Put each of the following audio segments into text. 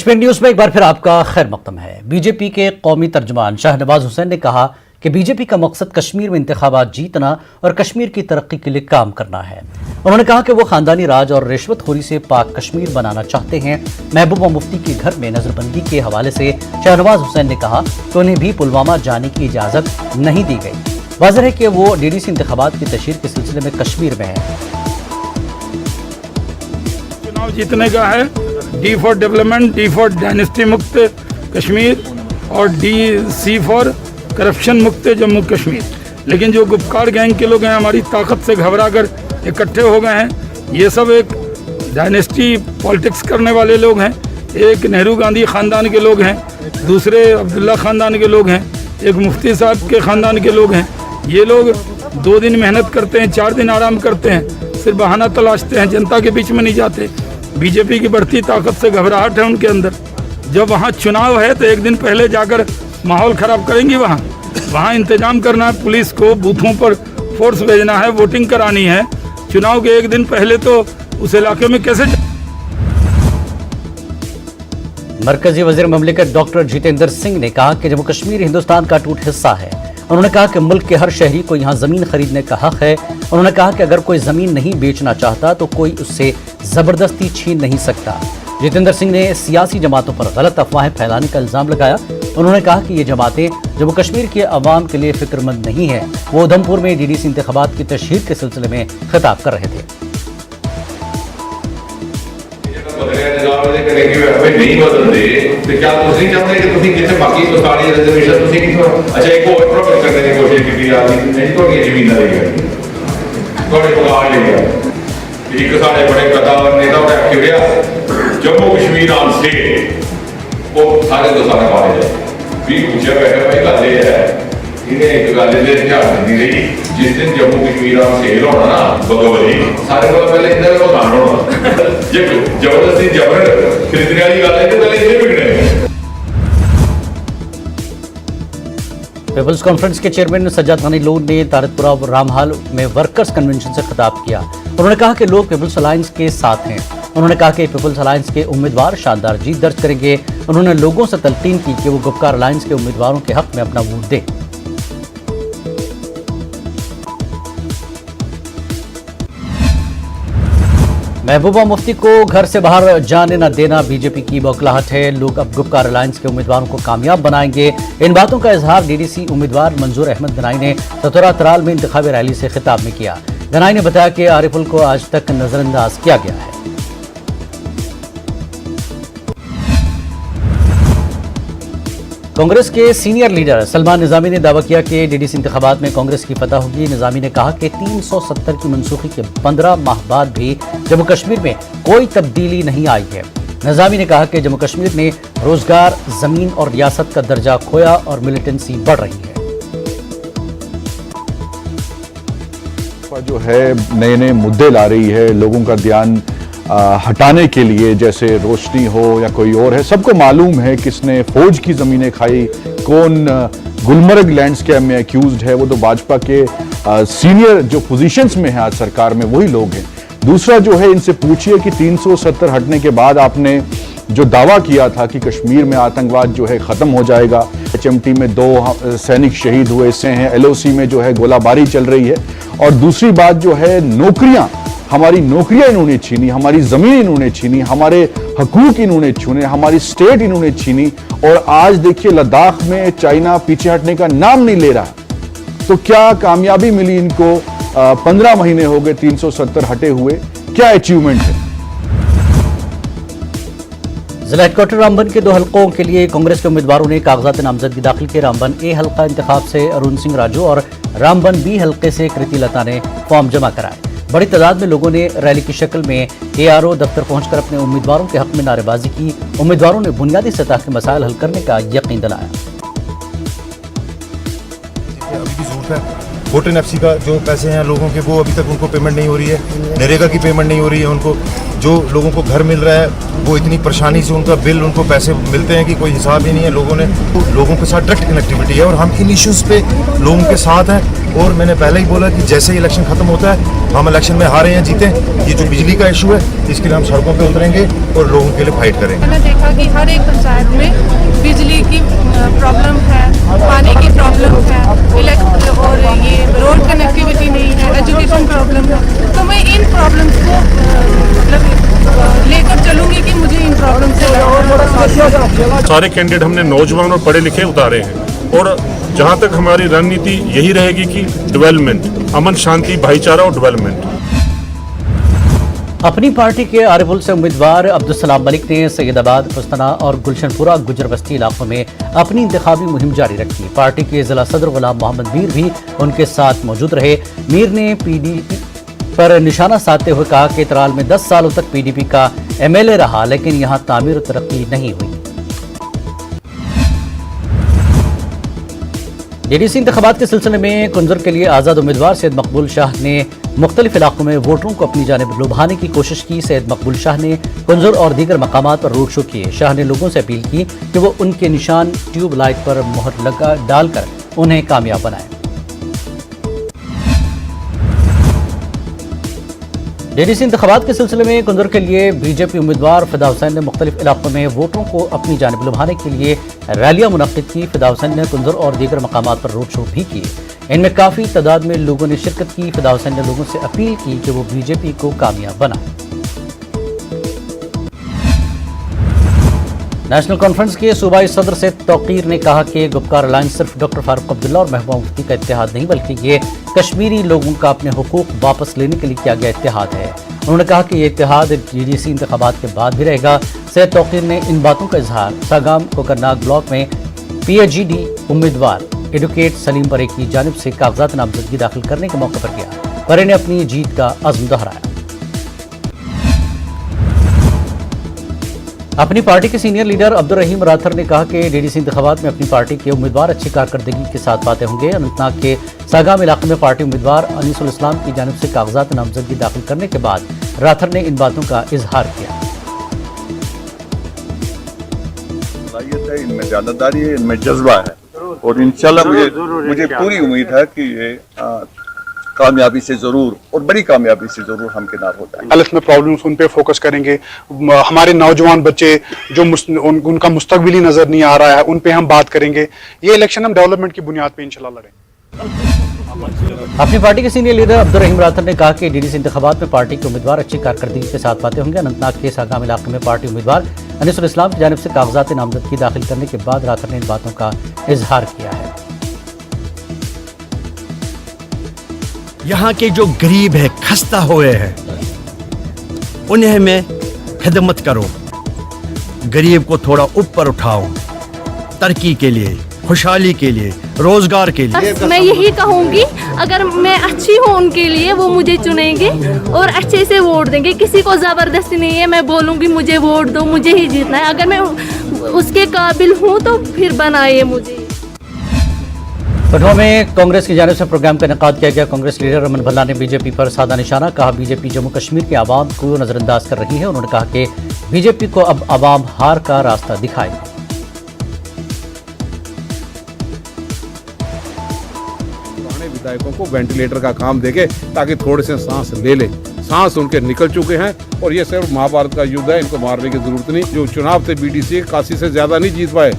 Kashmir news में एक बार फिर आपका खैर मकदम है। बीजेपी के कौमी तर्जुमान शाहनवाज हुसैन ने कहा कि बीजेपी का मकसद कश्मीर में इंतखाबात जीतना और कश्मीर की तरक्की के लिए काम करना है। उन्होंने कहा कि वो खानदानी राज और रिश्वतखोरी से पाक कश्मीर बनाना चाहते हैं। महबूबा मुफ्ती के घर में नजरबंदी के हवाले से शाहनवाज हुसैन ने कहा कि उन्हें भी पुलवामा जाने की इजाजत नहीं दी गई। वाज़ेह है कि वो डीडीसी इंतखाबात की तशहीर के सिलसिले में कश्मीर में है। चुनाव जीतने का है, D for development, D for dynasty मुक्त कश्मीर और सी फॉर करप्शन मुक्त जम्मू कश्मीर। लेकिन जो गुपकार गैंग के लोग हैं, हमारी ताकत से घबरा कर इकट्ठे हो गए हैं। ये सब एक डायनेस्टी पॉलिटिक्स करने वाले लोग हैं। एक नेहरू गांधी ख़ानदान के लोग हैं, दूसरे अब्दुल्ला ख़ानदान के लोग हैं, एक मुफ्ती साहब के ख़ानदान के लोग हैं। ये लोग 2 दिन मेहनत करते हैं, 4 दिन आराम करते हैं, सिर्फ बहाना तलाशते हैं, जनता के बीच में नहीं जाते। बीजेपी की बढ़ती ताकत से घबराहट है उनके अंदर। जब वहाँ चुनाव है तो एक दिन पहले जाकर माहौल ख़राब करेंगी। वहाँ इंतजाम करना है, पुलिस को बूथों पर फोर्स भेजना है, वोटिंग करानी है। चुनाव के एक दिन पहले तो उस इलाके में कैसे। मरकजी वज़ीर ममलिकत डॉक्टर जितेंद्र सिंह ने कहा कि जम्मू कश्मीर हिंदुस्तान का टूट हिस्सा है। उन्होंने कहा कि मुल्क के हर शहरी को यहाँ ज़मीन खरीदने का हक है। उन्होंने कहा कि अगर कोई ज़मीन नहीं बेचना चाहता तो कोई उससे ज़बरदस्ती छीन नहीं सकता। जितेंद्र सिंह ने सियासी जमातों पर गलत अफवाहें फैलाने का इल्ज़ाम लगाया। उन्होंने कहा कि ये जमातें जम्मू कश्मीर के अवाम के लिए फिक्रमंद नहीं है। वो उधमपुर में डीडीसी इंतखाबात की तशहीर के सिलसिले में खिताब कर रहे थे। नहीं बदलते तो क्या तुम चाहते कि तुम कितने बाकी तो सारी रिजर्वेशन तुम अच्छा एक और प्रॉब्लम करने की कोशिश की आदमी नहीं तो ये जमीन ना लेगा थोड़े पगार लेगा। एक सारे बड़े कदावर नेता और एक्टिविया जम्मू कश्मीर आम से वो सारे तो सारे मारे जाए भी पूछा बैठा भाई गल ये है इन्हें एक गल ये ध्यान नहीं रही। जिस दिन जम्मू कश्मीर आम सेल होना ना बगोबली सारे को पहले इधर को दान होना जबरदस्ती जबर खरीदने वाली गल है तो पहले इधर बिकने। पीपल्स कॉन्फ्रेंस के चेयरमैन सज्जाद गनी लोन ने तारतपुरा और रामहाल में वर्कर्स कन्वेंशन से खिताब किया। उन्होंने कहा कि लोग पीपल्स अलायंस के साथ हैं। उन्होंने कहा कि पीपल्स अलायंस के उम्मीदवार शानदार जीत दर्ज करेंगे। उन्होंने लोगों से तलकीन की कि वो गुपकार अलायंस के उम्मीदवारों के हक में अपना वोट दें। महबूबा मुफ्ती को घर से बाहर जाने न देना बीजेपी की बौखलाहट है। लोग अब गुपकार अलायंस के उम्मीदवारों को कामयाब बनाएंगे। इन बातों का इजहार डीडीसी उम्मीदवार मंजूर अहमद गनाई ने सतोरा तराल में इंतखाबी रैली से खिताब में किया। गनाई ने बताया कि आरिफुल को आज तक नजरअंदाज किया गया है। कांग्रेस के सीनियर लीडर सलमान निजामी ने दावा किया कि डीडीसी इंतखाबात में कांग्रेस की फतह होगी। निजामी ने कहा कि 370 की मनसूखी के 15 माह बाद भी जम्मू कश्मीर में कोई तब्दीली नहीं आई है। निजामी ने कहा कि जम्मू कश्मीर ने रोजगार, जमीन और रियासत का दर्जा खोया और मिलिटेंसी बढ़ रही है। जो है नए नए मुद्दे ला रही है, लोगों का ध्यान हटाने के लिए, जैसे रोशनी हो या कोई और है। सबको मालूम है किसने फौज की ज़मीनें खाई, कौन गुलमर्ग लैंडस्केप में एक्यूज्ड है। वो तो भाजपा के सीनियर जो पोजीशंस में है आज सरकार में वही लोग हैं। दूसरा जो है, इनसे पूछिए कि 370 हटने के बाद आपने जो दावा किया था कि कश्मीर में आतंकवाद जो है ख़त्म हो जाएगा। HMT में 2 सैनिक शहीद हुए से हैं, LOC में जो है गोलाबारी चल रही है। और दूसरी बात जो है, नौकरियां, हमारी नौकरियां इन्होंने छीनी, हमारी ज़मीन इन्होंने छीनी, हमारे हकूक इन्होंने छीने, हमारी स्टेट इन्होंने छीनी। और आज देखिए लद्दाख में चाइना पीछे हटने का नाम नहीं ले रहा। तो क्या कामयाबी मिली इनको? 15 महीने हो गए 370 हटे हुए, क्या अचीवमेंट है? जिला हेडक्वार्टर रामबन के 2 हलकों के लिए कांग्रेस के उम्मीदवारों ने कागजात नामजदगी दाखिल किए। रामबन ए हल्का इंतखाब से अरुण सिंह राजू और रामबन बी हल्के से कृति लता ने फॉर्म जमा कराए। बड़ी तादाद में लोगों ने रैली की शक्ल में ARO दफ्तर पहुंचकर अपने उम्मीदवारों के हक में नारेबाजी की। उम्मीदवारों ने बुनियादी सतह के मसाइल हल करने का यकीन दिलाया। अभी भी जरूरत है। वोटर NFC का जो पैसे हैं लोगों के, वो अभी तक उनको पेमेंट नहीं हो रही है। नरेगा की पेमेंट नहीं हो रही है उनको। जो लोगों को घर मिल रहा है वो इतनी परेशानी से उनका बिल उनको पैसे मिलते हैं कि कोई हिसाब ही नहीं है। लोगों के साथ डायरेक्ट कनेक्टिविटी है और हम इन इश्यूज़ पे लोगों के साथ हैं। और मैंने पहले ही बोला कि जैसे ही इलेक्शन खत्म होता है, हम इलेक्शन में हारे या जीते, ये जो बिजली का इशू है इसके लिए हम सड़कों पे उतरेंगे और लोगों के लिए फाइट करेंगे। मैंने देखा कि हर एक पंचायत में बिजली की प्रॉब्लम है, पानी की प्रॉब्लम है, और ये रोड कनेक्टिविटी नहीं है, एजुकेशन प्रॉब्लम है। तो मैं इन प्रॉब्लम्स को मतलब लेकर चलूँगी कि मुझे इन प्रॉब्लम से सारे कैंडिडेट हमने नौजवान और पढ़े लिखे उतारे हैं और जहां तक हमारी रणनीति यही रहेगी कि डेवलपमेंट, अमन शांति भाईचारा और डेवलपमेंट। अपनी पार्टी के आरिफुल से उम्मीदवार अब्दुल सलाम मलिक ने सैयदाबाद, पुस्तना और गुलशनपुरा गुजर बस्ती इलाकों में अपनी इंतखाबी मुहिम जारी रखी। पार्टी के जिला सदर गुलाम मोहम्मद मीर भी उनके साथ मौजूद रहे। मीर ने पीडीपी पर निशाना साधते हुए कहा कि तराल में 10 सालों तक पीडीपी का एमएलए रहा, लेकिन यहां तामीर और तरक्की नहीं हुई। डीडीसी इंतखाबात के सिलसिले में कुंजर के लिए आज़ाद उम्मीदवार सैयद मकबूल शाह ने मुख्तलिफ इलाकों में वोटरों को अपनी जानिब लुभाने की कोशिश की। सैयद मकबूल शाह ने कुंजर और दीगर मकामात पर रोड शो किए। शाह ने लोगों से अपील की कि वो उनके निशान ट्यूब लाइट पर मोहर डालकर उन्हें कामयाब बनाएं। डीडीसी इंतखाबात के सिलसिले में कुंजर के लिए बीजेपी उम्मीदवार फिदा हुसैन ने मुख्तलिफ इलाकों में वोटरों को अपनी जानिब लुभाने के लिए रैलियां मुनक्किद की। फिदा हुसैन ने कुंजर और दीगर मकामात पर रोड शो भी किए। इनमें काफ़ी तादाद में लोगों ने शिरकत की। फिदा हुसैन ने लोगों से अपील की कि वो बीजेपी को कामयाब बनाएं। नेशनल कॉन्फ्रेंस के सूबाई सदर से तौकीर ने कहा कि गुपकार अलायंस सिर्फ डॉक्टर फारूक अब्दुल्ला और महबूबा मुफ्ती का इत्तेहाद नहीं, बल्कि ये कश्मीरी लोगों का अपने हुकूक वापस लेने के लिए किया गया इत्तेहाद है। उन्होंने कहा कि ये इत्तेहाद डीडीसी इंतखाबात के बाद भी रहेगा। सैयद तौकीर ने इन बातों का इजहार सागाम कोकरनाग ब्लॉक में पीएचडी उम्मीदवार एडवोकेट सलीम परे की जानिब से कागजात नामजदगी दाखिल करने के मौके पर किया। परे ने अपनी जीत का अज़्म दोहराया। अपनी पार्टी के सीनियर लीडर अब्दुल रहीम राथर ने कहा कि डीडीसी इंतखाबात में अपनी पार्टी के उम्मीदवार अच्छी कारकर्दगी के साथ पाते होंगे। अनंतनाग के सागाम इलाके में पार्टी उम्मीदवार अनीसुल इस्लाम की जानिब से कागजात नामजदगी दाखिल करने के बाद राथर ने इन बातों का इजहार किया। इनमें ज़्यादादारी है, इनमें जज्बा है और इंशाल्लाह मुझे पूरी उम्मीद है कि ये कामयाबी से जरूर और बड़ी कामयाबी से जरूर हमकिनार हो जाएंगे। हेल्थ में प्रॉब्लम्स उन पे फोकस करेंगे। हमारे नौजवान बच्चे जो उनका मुस्तकबिल ही नजर नहीं आ रहा है, उन पे हम बात करेंगे। ये इलेक्शन हम डेवलपमेंट की बुनियाद पे इंशाल्लाह लड़ेंगे। अपनी पार्टी के सीनियर लीडर अब्दुल रहीम राथर ने कहा कि डीडीसी इंतखाबात में पार्टी के उम्मीदवार अच्छी कारकर्दगी के साथ पाते होंगे। अनंतनाग के सागाम इलाके में पार्टी उम्मीदवार अनीसुल इस्लाम की जानिब से कागजात नामजदगी दाखिल करने के बाद राथर ने इन बातों का इजहार किया है। यहाँ के जो गरीब है, खस्ता हुए हैं, उन्हें मैं खिदमत करो, गरीब को थोड़ा ऊपर उठाओ, तरक्की के लिए, खुशहाली के लिए, रोजगार के लिए। मैं यही कहूँगी, अगर मैं अच्छी हूँ उनके लिए, वो मुझे चुनेंगे और अच्छे से वोट देंगे। किसी को ज़बरदस्ती नहीं है, मैं बोलूँगी मुझे वोट दो, मुझे ही जीतना है। अगर मैं उसके काबिल हूँ तो फिर बनाइए मुझे। कठुआ में कांग्रेस की जानिब से प्रोग्राम का इनेकाद किया गया। कांग्रेस लीडर रमन भल्ला ने बीजेपी पर साधा निशाना। कहा बीजेपी जम्मू कश्मीर के आवाम को नजरअंदाज कर रही है। उन्होंने कहा कि बीजेपी को अब आवाम हार का रास्ता दिखाएगी। पुराने विधायकों को वेंटिलेटर का काम देके ताकि थोड़े से सांस ले ले। सांस उनके निकल चुके हैं और ये सिर्फ महाभारत का युद्ध है, इनको मारने की जरूरत नहीं। जो चुनाव थे बीडीसी काशी से ज्यादा नहीं जीत पाए,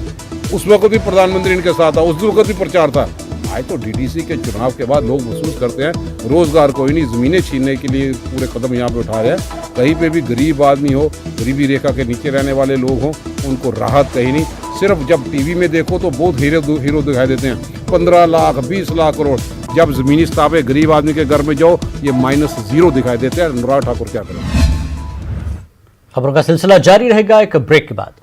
उस वक्त भी प्रधानमंत्री इनके साथ था, उस वक्त भी प्रचार था। आज तो डीडीसी के चुनाव के बाद लोग महसूस करते हैं रोजगार कोई नहीं, जमीनें छीनने के लिए पूरे कदम यहाँ पे उठा रहे हैं। कहीं पे भी गरीब आदमी हो, गरीबी रेखा के नीचे रहने वाले लोग हों, उनको राहत कहीं नहीं। सिर्फ जब टीवी में देखो तो बहुत हीरो दिखाई देते हैं, 15 लाख 20 लाख करोड़। जब जमीनी स्ताबे गरीब आदमी के घर में जाओ, ये -0 दिखाई देते हैं। अनुराग ठाकुर क्या करें। खबरों का सिलसिला जारी रहेगा एक ब्रेक के बाद।